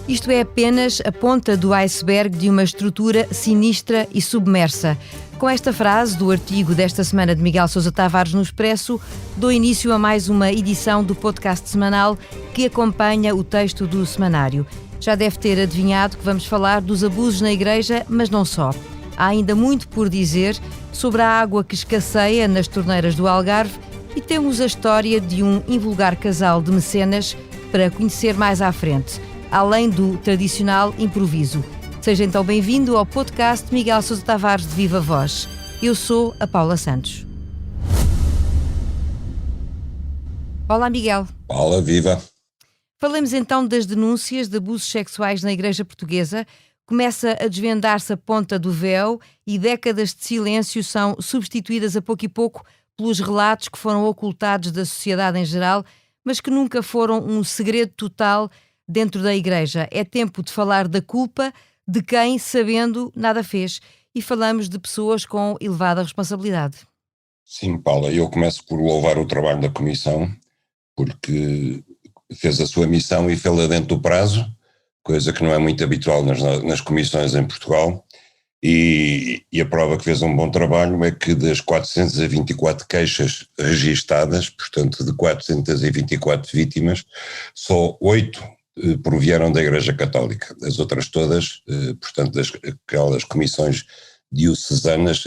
Isto é apenas a ponta do iceberg de uma estrutura sinistra e submersa. Com esta frase do artigo desta semana de Miguel Sousa Tavares no Expresso, dou início a mais uma edição do podcast semanal que acompanha o texto do semanário. Já deve ter adivinhado que vamos falar dos abusos na Igreja, mas não só. Há ainda muito por dizer sobre a água que escasseia nas torneiras do Algarve e temos a história de um invulgar casal de mecenas para conhecer mais à frente, além do tradicional improviso. Seja então bem-vindo ao podcast Miguel Sousa Tavares de Viva Voz. Eu sou a Paula Santos. Olá, Miguel. Olá, viva. Falemos então das denúncias de abusos sexuais na Igreja Portuguesa. Começa a desvendar-se a ponta do véu e décadas de silêncio são substituídas a pouco e pouco pelos relatos que foram ocultados da sociedade em geral, mas que nunca foram um segredo total dentro da Igreja. É tempo de falar da culpa de quem, sabendo, nada fez. E falamos de pessoas com elevada responsabilidade. Sim, Paula, eu começo por louvar o trabalho da Comissão, porque fez a sua missão e fê-la dentro do prazo, coisa que não é muito habitual nas comissões em Portugal, e a prova que fez um bom trabalho é que das 424 queixas registadas, portanto de 424 vítimas, só 8 provieram da Igreja Católica. As outras todas, portanto, aquelas comissões diocesianas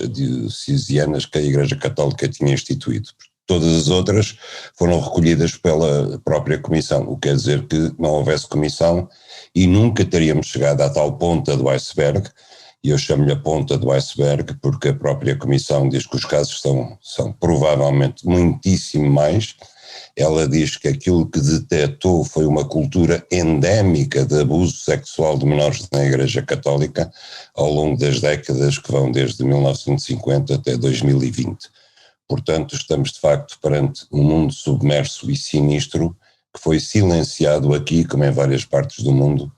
que a Igreja Católica tinha instituído. Todas as outras foram recolhidas pela própria Comissão, o que quer dizer que não houvesse Comissão e nunca teríamos chegado à tal ponta do iceberg, e eu chamo-lhe a ponta do iceberg porque a própria Comissão diz que os casos são provavelmente muitíssimo mais. Ela diz que aquilo que detectou foi uma cultura endémica de abuso sexual de menores na Igreja Católica ao longo das décadas que vão desde 1950 até 2020. Portanto, estamos de facto perante um mundo submerso e sinistro que foi silenciado aqui, como em várias partes do mundo,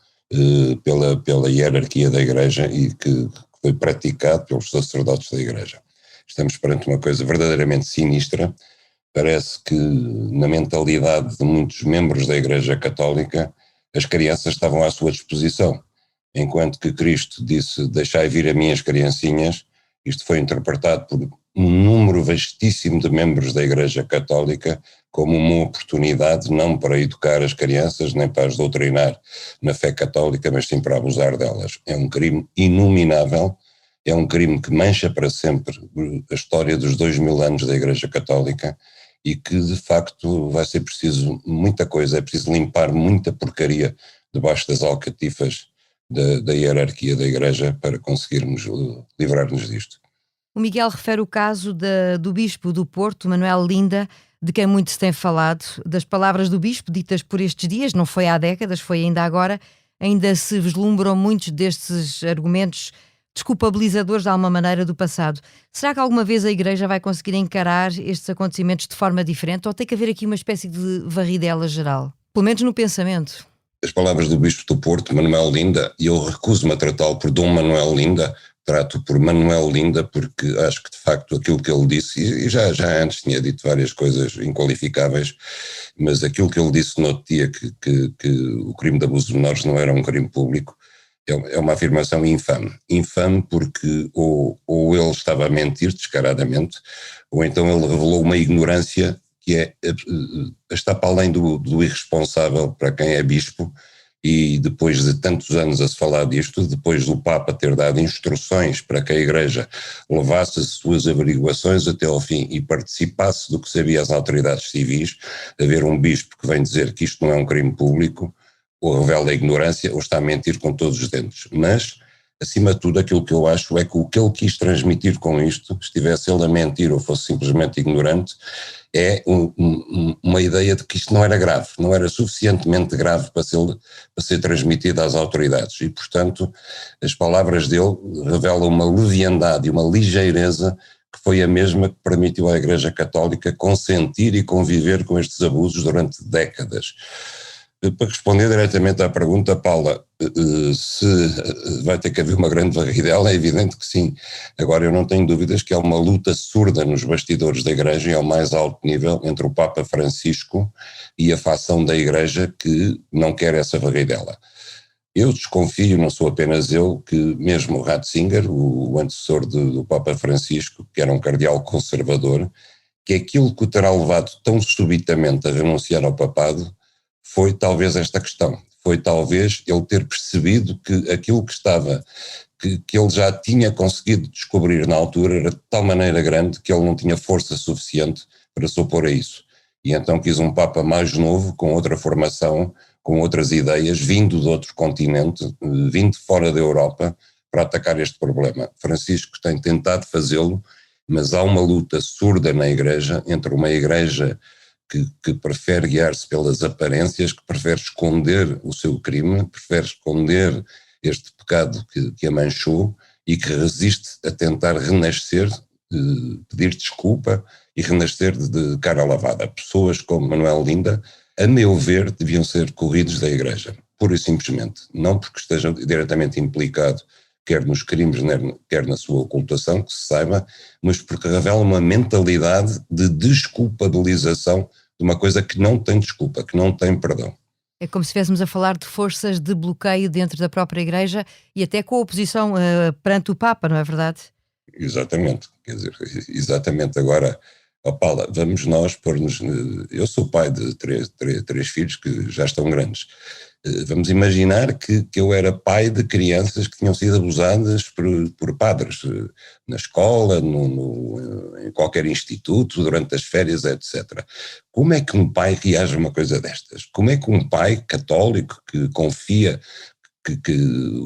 pela hierarquia da Igreja e que foi praticado pelos sacerdotes da Igreja. Estamos perante uma coisa verdadeiramente sinistra. Parece que na mentalidade de muitos membros da Igreja Católica as crianças estavam à sua disposição, enquanto que Cristo disse: deixai vir a minhas criancinhas. Isto foi interpretado por um número vastíssimo de membros da Igreja Católica como uma oportunidade não para educar as crianças nem para as doutrinar na fé católica, mas sim para abusar delas. É um crime inominável, é um crime que mancha para sempre a história dos 2000 anos da Igreja Católica e que de facto vai ser preciso muita coisa, é preciso limpar muita porcaria debaixo das alcatifas da hierarquia da Igreja para conseguirmos livrar-nos disto. O Miguel refere o caso do Bispo do Porto, Manuel Linda, de quem muito se tem falado. Das palavras do Bispo ditas por estes dias, não foi há décadas, foi ainda agora, ainda se vislumbram muitos destes argumentos desculpabilizadores de alguma maneira do passado. Será que alguma vez a Igreja vai conseguir encarar estes acontecimentos de forma diferente ou tem que haver aqui uma espécie de varridela geral? Pelo menos no pensamento. As palavras do Bispo do Porto, Manuel Linda, e eu recuso-me a tratá-lo por Dom Manuel Linda, trato por Manuel Linda porque acho que de facto aquilo que ele disse, e já antes tinha dito várias coisas inqualificáveis, mas aquilo que ele disse no outro dia que o crime de abuso de menores não era um crime público, é uma afirmação infame. Infame porque ou ele estava a mentir descaradamente, ou então ele revelou uma ignorância que está para além do irresponsável para quem é bispo, e depois de tantos anos a se falar disto, depois do Papa ter dado instruções para que a Igreja levasse as suas averiguações até ao fim e participasse do que sabia as autoridades civis, haver um bispo que vem dizer que isto não é um crime público, ou revela a ignorância, ou está a mentir com todos os dentes. Mas, acima de tudo, aquilo que eu acho é que o que ele quis transmitir com isto, estivesse ele a mentir ou fosse simplesmente ignorante, é uma ideia de que isto não era grave, não era suficientemente grave para ser transmitido às autoridades. E, portanto, as palavras dele revelam uma leviandade e uma ligeireza que foi a mesma que permitiu à Igreja Católica consentir e conviver com estes abusos durante décadas. Para responder diretamente à pergunta, Paula, se vai ter que haver uma grande varridela, é evidente que sim. Agora, eu não tenho dúvidas que há uma luta surda nos bastidores da Igreja e ao mais alto nível entre o Papa Francisco e a facção da Igreja que não quer essa varridela. Eu desconfio, não sou apenas eu, que mesmo o Ratzinger, o antecessor do Papa Francisco, que era um cardeal conservador, que aquilo que o terá levado tão subitamente a renunciar ao papado foi talvez esta questão, foi talvez ele ter percebido que aquilo que estava, que ele já tinha conseguido descobrir na altura era de tal maneira grande que ele não tinha força suficiente para se opor a isso. E então quis um Papa mais novo, com outra formação, com outras ideias, vindo de outro continente, vindo de fora da Europa, para atacar este problema. Francisco tem tentado fazê-lo, mas há uma luta surda na Igreja, entre uma Igreja que prefere guiar-se pelas aparências, que prefere esconder o seu crime, prefere esconder este pecado que a manchou e que resiste a tentar renascer, pedir desculpa e renascer de cara lavada. Pessoas como Manuel Linda, a meu ver, deviam ser corridos da Igreja, pura e simplesmente, não porque estejam diretamente implicado quer nos crimes, quer na sua ocultação, que se saiba, mas porque revela uma mentalidade de desculpabilização de uma coisa que não tem desculpa, que não tem perdão. É como se estivéssemos a falar de forças de bloqueio dentro da própria Igreja e até com a oposição perante o Papa, não é verdade? Exatamente, quer dizer, exatamente. Agora, Paula, vamos nós pôr-nos. Eu sou pai de três filhos que já estão grandes. Vamos imaginar que eu era pai de crianças que tinham sido abusadas por padres, na escola, em qualquer instituto, durante as férias, etc. Como é que um pai reage a uma coisa destas? Como é que um pai católico que confia que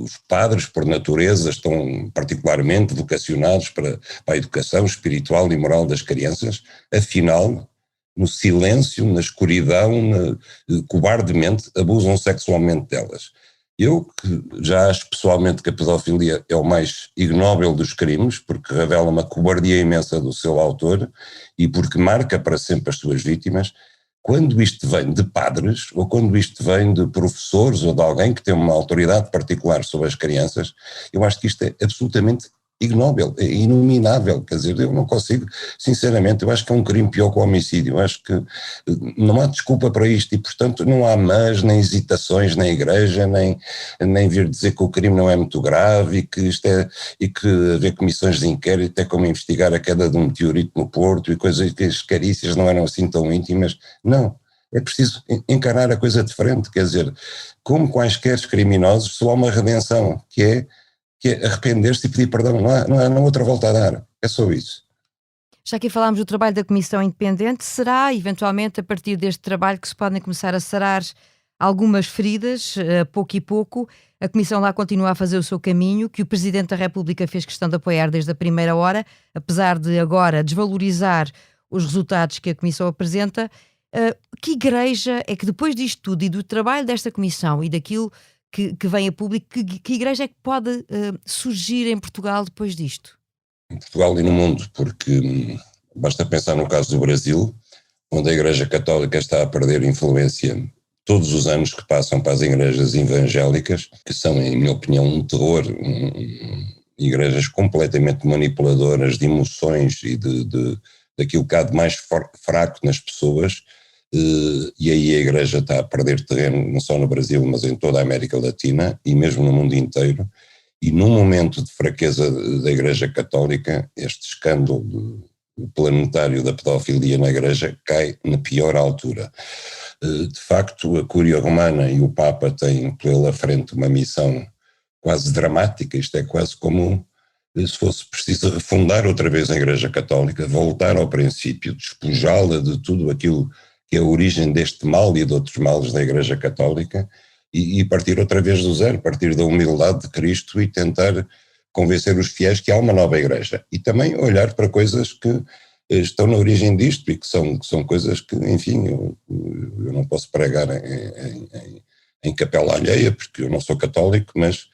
os padres, por natureza, estão particularmente vocacionados para a educação espiritual e moral das crianças, afinal, no silêncio, na escuridão, cobardemente, abusam sexualmente delas? Eu que já acho pessoalmente que a pedofilia é o mais ignóbil dos crimes, porque revela uma cobardia imensa do seu autor e porque marca para sempre as suas vítimas. Quando isto vem de padres, ou quando isto vem de professores ou de alguém que tem uma autoridade particular sobre as crianças, eu acho que isto é absolutamente ignóbil, é inominável. Quer dizer, eu não consigo, sinceramente, eu acho que é um crime pior que o homicídio. Eu acho que não há desculpa para isto e, portanto, não há mas, nem hesitações na Igreja, nem vir dizer que o crime não é muito grave e que haver comissões de inquérito é como investigar a queda de um meteorito no Porto e coisas que as carícias não eram assim tão íntimas. Não. É preciso encarar a coisa de frente, quer dizer, como quaisquer criminosos, só há uma redenção, que é arrepender-se e pedir perdão, não há outra volta a dar, é só isso. Já que falámos do trabalho da Comissão Independente, será eventualmente a partir deste trabalho que se podem começar a sarar algumas feridas, pouco e pouco? A Comissão lá continua a fazer o seu caminho, que o Presidente da República fez questão de apoiar desde a primeira hora, apesar de agora desvalorizar os resultados que a Comissão apresenta. Que igreja é que depois disto tudo e do trabalho desta Comissão e daquilo que vem a público, que igreja é que pode surgir em Portugal depois disto? Em Portugal e no mundo, porque basta pensar no caso do Brasil, onde a Igreja Católica está a perder influência todos os anos que passam para as igrejas evangélicas, que são, em minha opinião, um terror, igrejas completamente manipuladoras de emoções e daquilo que há de mais fraco nas pessoas. E aí a Igreja está a perder terreno não só no Brasil, mas em toda a América Latina e mesmo no mundo inteiro. E num momento de fraqueza da Igreja Católica, este escândalo planetário da pedofilia na Igreja cai na pior altura. De facto, a Cúria Romana e o Papa têm pela frente uma missão quase dramática. Isto é quase como se fosse preciso refundar outra vez a Igreja Católica, voltar ao princípio, despojá-la de tudo aquilo que é a origem deste mal e de outros males da Igreja Católica e partir outra vez do zero, partir da humildade de Cristo e tentar convencer os fiéis que há uma nova Igreja. E também olhar para coisas que estão na origem disto e que são coisas que, enfim, eu não posso pregar em capela alheia, porque eu não sou católico, mas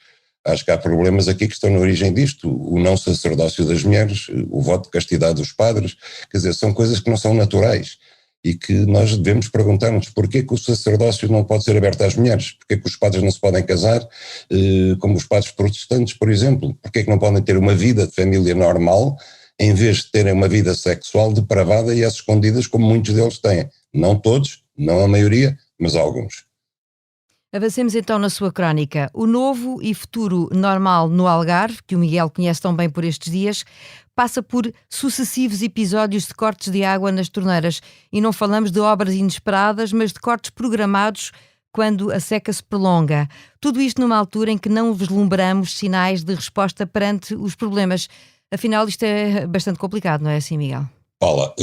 acho que há problemas aqui que estão na origem disto, o não sacerdócio das mulheres, o voto de castidade dos padres, quer dizer, são coisas que não são naturais. e que nós devemos perguntar-nos porquê que o sacerdócio não pode ser aberto às mulheres, porquê que os padres não se podem casar como os padres protestantes, por exemplo, porquê que não podem ter uma vida de família normal em vez de terem uma vida sexual depravada e às escondidas como muitos deles têm. Não todos, não a maioria, mas alguns. Avancemos então na sua crónica. O novo e futuro normal no Algarve, que o Miguel conhece tão bem por estes dias, passa por sucessivos episódios de cortes de água nas torneiras. E não falamos de obras inesperadas, mas de cortes programados quando a seca se prolonga. Tudo isto numa altura em que não vislumbramos sinais de resposta perante os problemas. Afinal, isto é bastante complicado, não é assim, Miguel? Paula,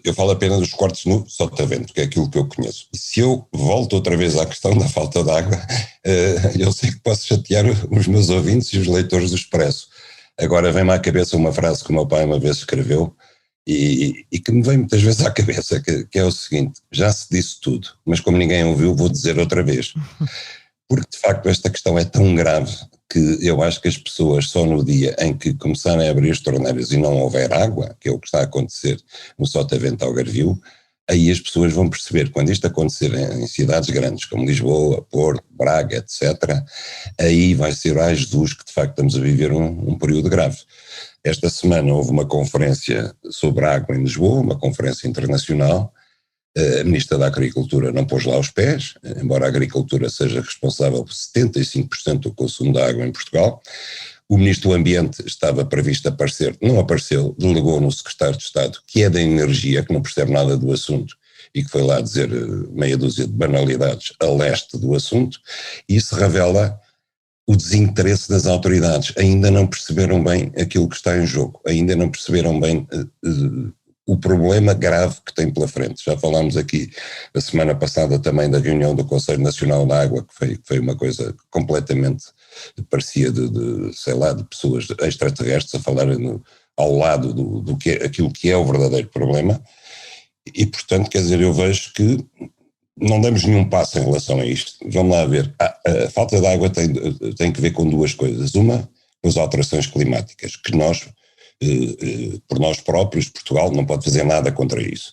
eu falo apenas dos cortes no sotavento, que é aquilo que eu conheço. E se eu volto outra vez à questão da falta de água, eu sei que posso chatear os meus ouvintes e os leitores do Expresso. Agora vem-me à cabeça uma frase que o meu pai uma vez escreveu e que me vem muitas vezes à cabeça, que é o seguinte: já se disse tudo, mas como ninguém ouviu, vou dizer outra vez. Porque de facto esta questão é tão grave que eu acho que as pessoas só no dia em que começarem a abrir as torneiras e não houver água, que é o que está a acontecer no Sotavento Algarvio, aí as pessoas vão perceber, quando isto acontecer em cidades grandes como Lisboa, Porto, Braga, etc., aí vai ser, ai Jesus, que de facto estamos a viver um período grave. Esta semana houve uma conferência sobre água em Lisboa, uma conferência internacional. A Ministra da Agricultura não pôs lá os pés, embora a agricultura seja responsável por 75% do consumo de água em Portugal. O Ministro do Ambiente estava previsto aparecer, não apareceu, delegou no Secretário de Estado, que é da Energia, que não percebe nada do assunto e que foi lá dizer meia dúzia de banalidades a leste do assunto, e isso revela o desinteresse das autoridades. Ainda não perceberam bem aquilo que está em jogo, ainda não perceberam bem o problema grave que tem pela frente. Já falámos aqui a semana passada também da reunião do Conselho Nacional da Água, que foi uma coisa completamente, parecia de pessoas extraterrestres a falarem ao lado do que é, aquilo que é o verdadeiro problema. E, portanto, quer dizer, eu vejo que não damos nenhum passo em relação a isto. Vamos lá ver. A falta de água tem que ver com duas coisas. Uma, com as alterações climáticas, que nós, por nós próprios, Portugal não pode fazer nada contra isso.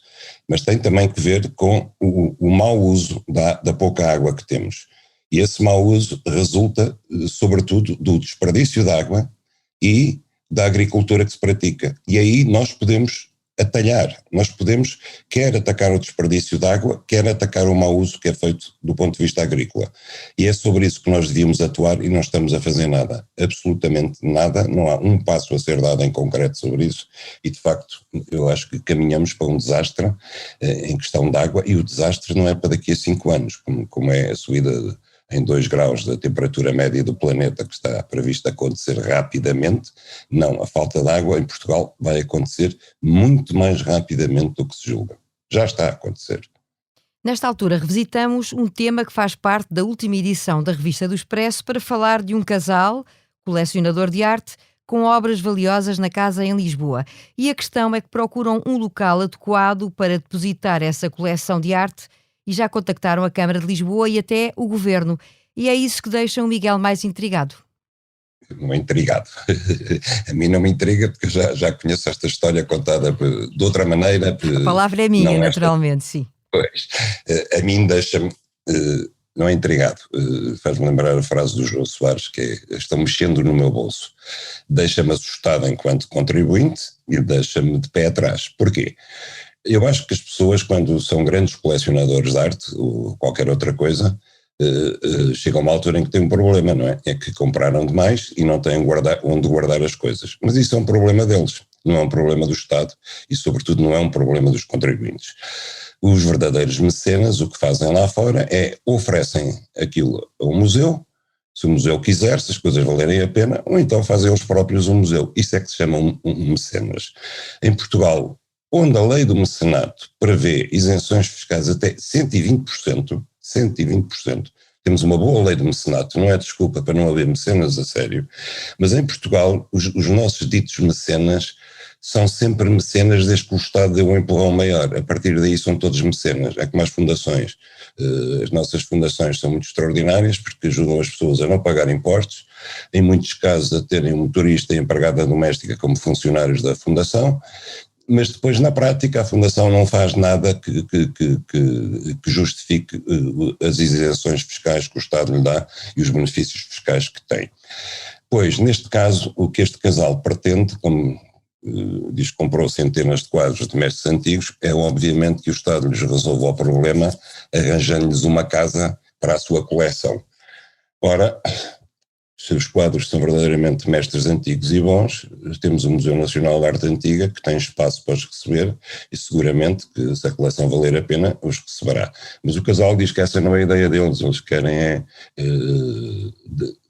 Mas tem também que ver com o mau uso da pouca água que temos. E esse mau uso resulta, sobretudo, do desperdício de água e da agricultura que se pratica. E aí nós podemos atalhar, nós podemos quer atacar o desperdício de água, quer atacar o mau uso que é feito do ponto de vista agrícola. E é sobre isso que nós devíamos atuar e não estamos a fazer nada, absolutamente nada, não há um passo a ser dado em concreto sobre isso e de facto eu acho que caminhamos para um desastre em questão de água e o desastre não é para daqui a 5 anos, como é a subida em 2 graus da temperatura média do planeta que está previsto acontecer rapidamente. Não, a falta de água em Portugal vai acontecer muito mais rapidamente do que se julga. Já está a acontecer. Nesta altura revisitamos um tema que faz parte da última edição da Revista do Expresso para falar de um casal, colecionador de arte, com obras valiosas na casa em Lisboa. E a questão é que procuram um local adequado para depositar essa coleção de arte e já contactaram a Câmara de Lisboa e até o Governo. E é isso que deixa o Miguel mais intrigado. Não é intrigado. A mim não me intriga porque já conheço esta história contada de outra maneira. A palavra é minha, naturalmente, sim. Pois, a mim deixa-me, não é intrigado, faz-me lembrar a frase do João Soares que é: estão mexendo no meu bolso. Deixa-me assustado enquanto contribuinte e deixa-me de pé atrás. Porquê? Eu acho que as pessoas, quando são grandes colecionadores de arte ou qualquer outra coisa, chegam a uma altura em que têm um problema, não é? É que compraram demais e não têm onde guardar as coisas. Mas isso é um problema deles, não é um problema do Estado e, sobretudo, não é um problema dos contribuintes. Os verdadeiros mecenas, o que fazem lá fora é oferecem aquilo a um museu, se o museu quiser, se as coisas valerem a pena, ou então fazem eles próprios um museu. Isso é que se chama mecenas. Em Portugal, onde a lei do mecenato prevê isenções fiscais até 120%, temos uma boa lei do mecenato, não é desculpa para não haver mecenas a sério, mas em Portugal os nossos ditos mecenas são sempre mecenas desde que o Estado deu um empurrão maior, a partir daí são todos mecenas, é como as fundações. As nossas fundações são muito extraordinárias porque ajudam as pessoas a não pagar impostos, em muitos casos a terem um motorista e empregada doméstica como funcionários da fundação. mas depois na prática a Fundação não faz nada que justifique as isenções fiscais que o Estado lhe dá e os benefícios fiscais que tem. Pois, neste caso, o que este casal pretende, como diz que comprou centenas de quadros de mestres antigos, é obviamente que o Estado lhes resolva o problema arranjando-lhes uma casa para a sua coleção. Ora, se os quadros são verdadeiramente mestres antigos e bons, temos o Museu Nacional de Arte Antiga, que tem espaço para os receber, e seguramente que, se a coleção valer a pena, os receberá. Mas o casal diz que essa não é a ideia deles, eles querem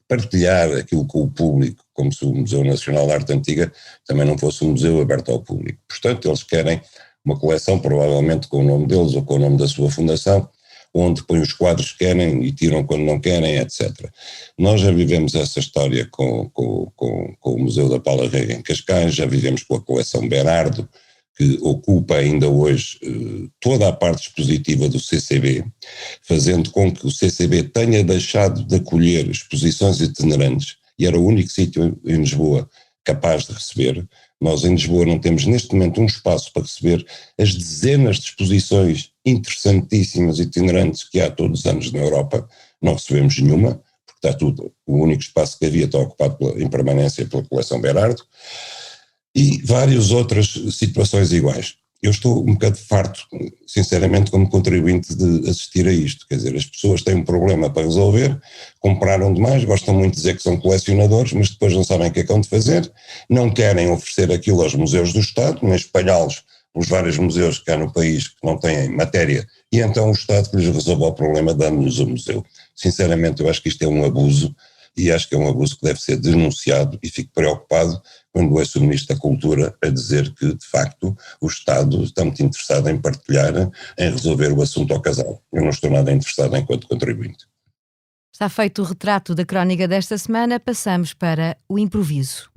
partilhar aquilo com o público, como se o Museu Nacional de Arte Antiga também não fosse um museu aberto ao público. Portanto, eles querem uma coleção, provavelmente com o nome deles ou com o nome da sua fundação, onde põem os quadros que querem e tiram quando não querem, etc. Nós já vivemos essa história com o Museu da Paula Rega em Cascais, já vivemos com a coleção Berardo, que ocupa ainda hoje toda a parte expositiva do CCB, fazendo com que o CCB tenha deixado de acolher exposições itinerantes, e era o único sítio em Lisboa capaz de receber. Nós em Lisboa não temos neste momento um espaço para receber as dezenas de exposições interessantíssimas itinerantes que há todos os anos na Europa, não recebemos nenhuma, porque está tudo, o único espaço que havia está ocupado em permanência pela coleção Berardo, e várias outras situações iguais. Eu estou um bocado farto, sinceramente, como contribuinte de assistir a isto. Quer dizer, as pessoas têm um problema para resolver, compraram demais, gostam muito de dizer que são colecionadores, mas depois não sabem o que é que hão de fazer, não querem oferecer aquilo aos museus do Estado, nem espalhá-los pelos vários museus que há no país que não têm matéria, e então o Estado que lhes resolve o problema dando-lhes o museu. Sinceramente, eu acho que isto é um abuso, e acho que é um abuso que deve ser denunciado, e fico preocupado quando ouço o Ministro da Cultura a dizer que, de facto, o Estado está muito interessado em partilhar, em resolver o assunto ao casal. Eu não estou nada interessado enquanto contribuinte. Está feito o retrato da crónica desta semana, passamos para o improviso.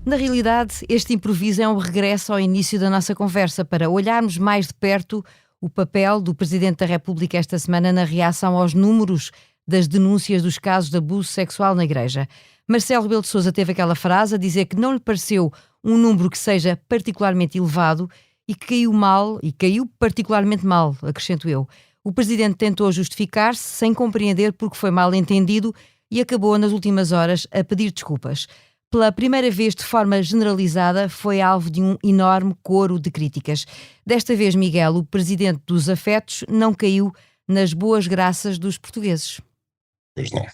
Na realidade, este improviso é um regresso ao início da nossa conversa para olharmos mais de perto o papel do Presidente da República esta semana na reação aos números das denúncias dos casos de abuso sexual na Igreja. Marcelo Rebelo de Sousa teve aquela frase a dizer que não lhe pareceu um número que seja particularmente elevado e que caiu mal, e caiu particularmente mal, acrescento eu. O Presidente tentou justificar-se sem compreender porque foi mal entendido e acabou nas últimas horas a pedir desculpas. Pela primeira vez de forma generalizada, foi alvo de um enorme coro de críticas. Desta vez, Miguel, o Presidente dos Afetos, não caiu nas boas graças dos portugueses. Pois não.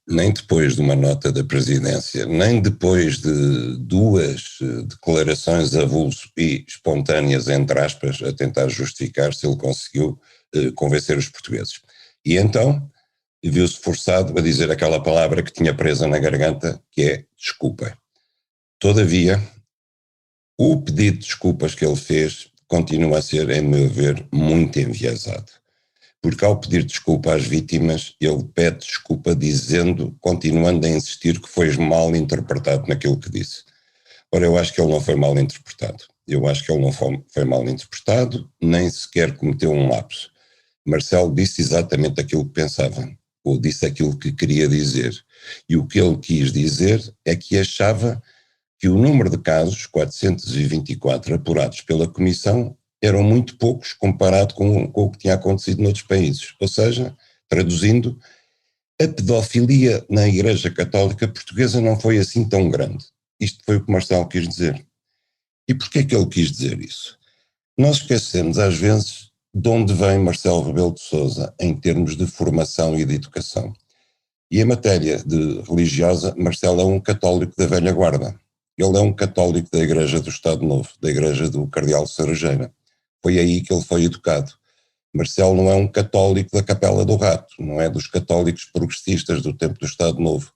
Nem depois de uma nota da Presidência, nem depois de duas declarações avulso e espontâneas, entre aspas, a tentar justificar se ele conseguiu convencer os portugueses. E então viu-se forçado a dizer aquela palavra que tinha presa na garganta, que é desculpa. Todavia, o pedido de desculpas que ele fez continua a ser, em meu ver, muito enviesado. Porque ao pedir desculpa às vítimas, ele pede desculpa dizendo, continuando a insistir que foi mal interpretado naquilo que disse. Ora, eu acho que ele não foi mal interpretado. Eu acho que ele não foi mal interpretado, nem sequer cometeu um lapso. Marcelo disse exatamente aquilo que pensava, ou disse aquilo que queria dizer. E o que ele quis dizer é que achava que o número de casos, 424 apurados pela Comissão, eram muito poucos comparado com o que tinha acontecido noutros países. Ou seja, traduzindo, a pedofilia na Igreja Católica Portuguesa não foi assim tão grande. Isto foi o que Marcelo quis dizer. E porquê é que ele quis dizer isso? Nós esquecemos às vezes de onde vem Marcelo Rebelo de Sousa em termos de formação e de educação. E em matéria de religiosa, Marcelo é um católico da velha guarda. Ele é um católico da Igreja do Estado Novo, da Igreja do Cardeal Cerejeira. Foi aí que ele foi educado. Marcelo não é um católico da Capela do Rato, não é dos católicos progressistas do tempo do Estado Novo,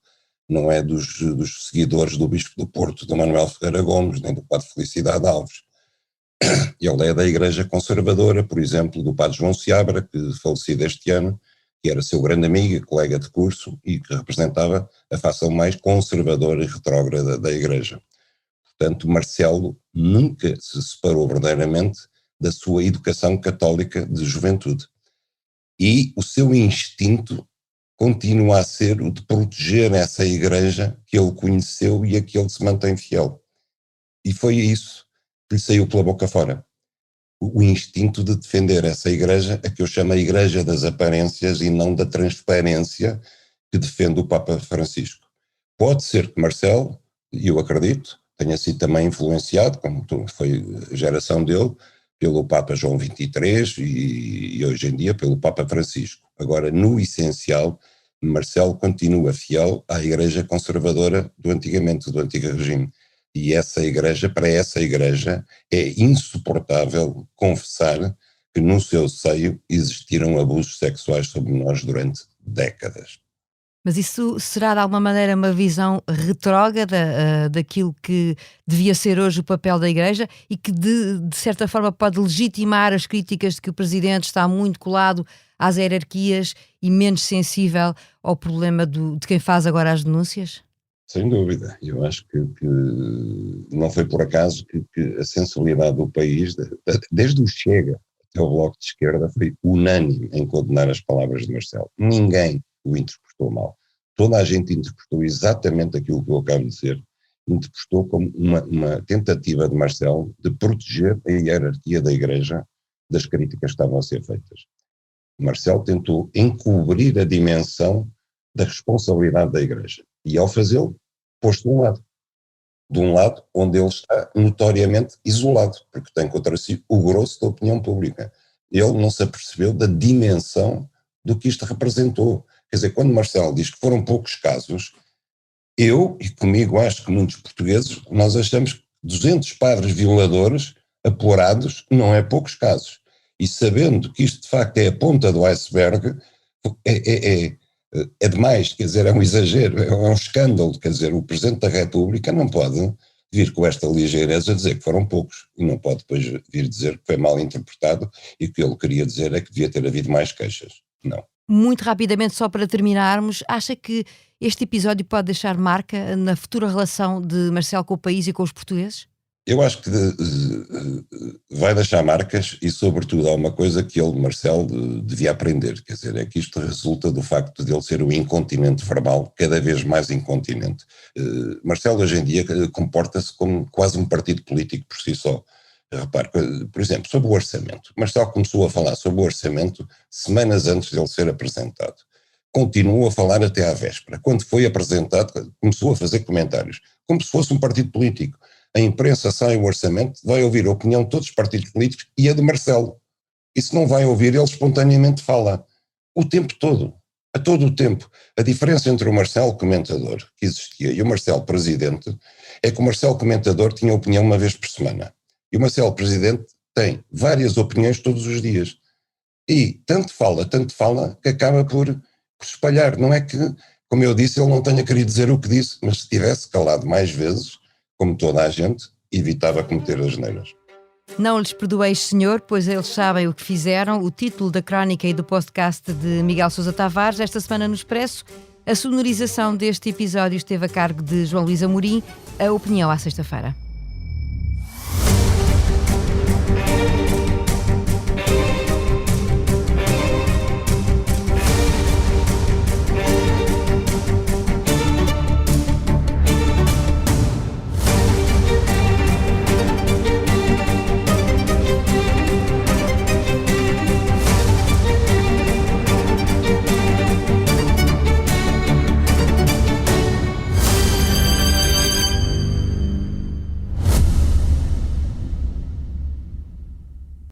não é dos seguidores do Bispo do Porto, de Manuel Ferreira Gomes, nem do Padre Felicidade Alves. Ele é da Igreja Conservadora, por exemplo, do Padre João Seabra, que faleceu este ano, que era seu grande amigo e colega de curso e que representava a facção mais conservadora e retrógrada da Igreja. Portanto, Marcelo nunca se separou verdadeiramente da sua educação católica de juventude. E o seu instinto continua a ser o de proteger essa igreja que ele conheceu e a que ele se mantém fiel. E foi isso que lhe saiu pela boca fora. O instinto de defender essa igreja, a que eu chamo a igreja das aparências e não da transparência, que defende o Papa Francisco. Pode ser que Marcelo, e eu acredito, tenha sido também influenciado, como foi a geração dele, pelo Papa João XXIII e hoje em dia pelo Papa Francisco. Agora, no essencial, Marcelo continua fiel à igreja conservadora do antigamente, do antigo regime. E para essa igreja, é insuportável confessar que no seu seio existiram abusos sexuais sobre nós durante décadas. Mas isso será de alguma maneira uma visão retrógrada daquilo que devia ser hoje o papel da Igreja e que de certa forma pode legitimar as críticas de que o Presidente está muito colado às hierarquias e menos sensível ao problema de quem faz agora as denúncias? Sem dúvida. Eu acho que não foi por acaso que a sensibilidade do país, desde o Chega até o Bloco de Esquerda, foi unânime em condenar as palavras de Marcelo. Ninguém o interpretou mal. Toda a gente interpretou exatamente aquilo que eu acabo de dizer, interpretou como uma tentativa de Marcelo de proteger a hierarquia da Igreja das críticas que estavam a ser feitas. Marcelo tentou encobrir a dimensão da responsabilidade da Igreja e, ao fazê-lo, pôs-se de um lado onde ele está notoriamente isolado, porque tem contra si o grosso da opinião pública. Ele não se apercebeu da dimensão do que isto representou. Quer dizer, quando Marcelo diz que foram poucos casos, eu, e comigo acho que muitos portugueses, nós achamos que 200 padres violadores apurados não é poucos casos. E sabendo que isto de facto é a ponta do iceberg, é demais, quer dizer, é um exagero, é um escândalo. Quer dizer, o Presidente da República não pode vir com esta ligeireza dizer que foram poucos e não pode depois vir dizer que foi mal interpretado e que ele queria dizer é que devia ter havido mais queixas. Não. Muito rapidamente, só para terminarmos, acha que este episódio pode deixar marca na futura relação de Marcelo com o país e com os portugueses? Eu acho que vai deixar marcas e, sobretudo, há uma coisa que ele, Marcelo, devia aprender, quer dizer, é que isto resulta do facto de ele ser um incontinente verbal, cada vez mais incontinente. Marcelo, hoje em dia, comporta-se como quase um partido político por si só. Repare, por exemplo, sobre o orçamento. Marcelo começou a falar sobre o orçamento semanas antes de ele ser apresentado. Continuou a falar até à véspera. Quando foi apresentado, começou a fazer comentários, como se fosse um partido político. A imprensa sai o orçamento, vai ouvir a opinião de todos os partidos políticos e a de Marcelo. E se não vai ouvir, ele espontaneamente fala. O tempo todo. A todo o tempo. A diferença entre o Marcelo comentador, que existia, e o Marcelo presidente, é que o Marcelo comentador tinha opinião uma vez por semana. E o Marcelo presidente tem várias opiniões todos os dias. E tanto fala, que acaba por espalhar. Não é que, como eu disse, ele não tenha querido dizer o que disse, mas se tivesse calado mais vezes, como toda a gente, evitava cometer asneiras. Não lhes perdoeis, senhor, pois eles sabem o que fizeram. O título da crónica e do podcast de Miguel Sousa Tavares, esta semana no Expresso. A sonorização deste episódio esteve a cargo de João Luís Amorim. A opinião à sexta-feira.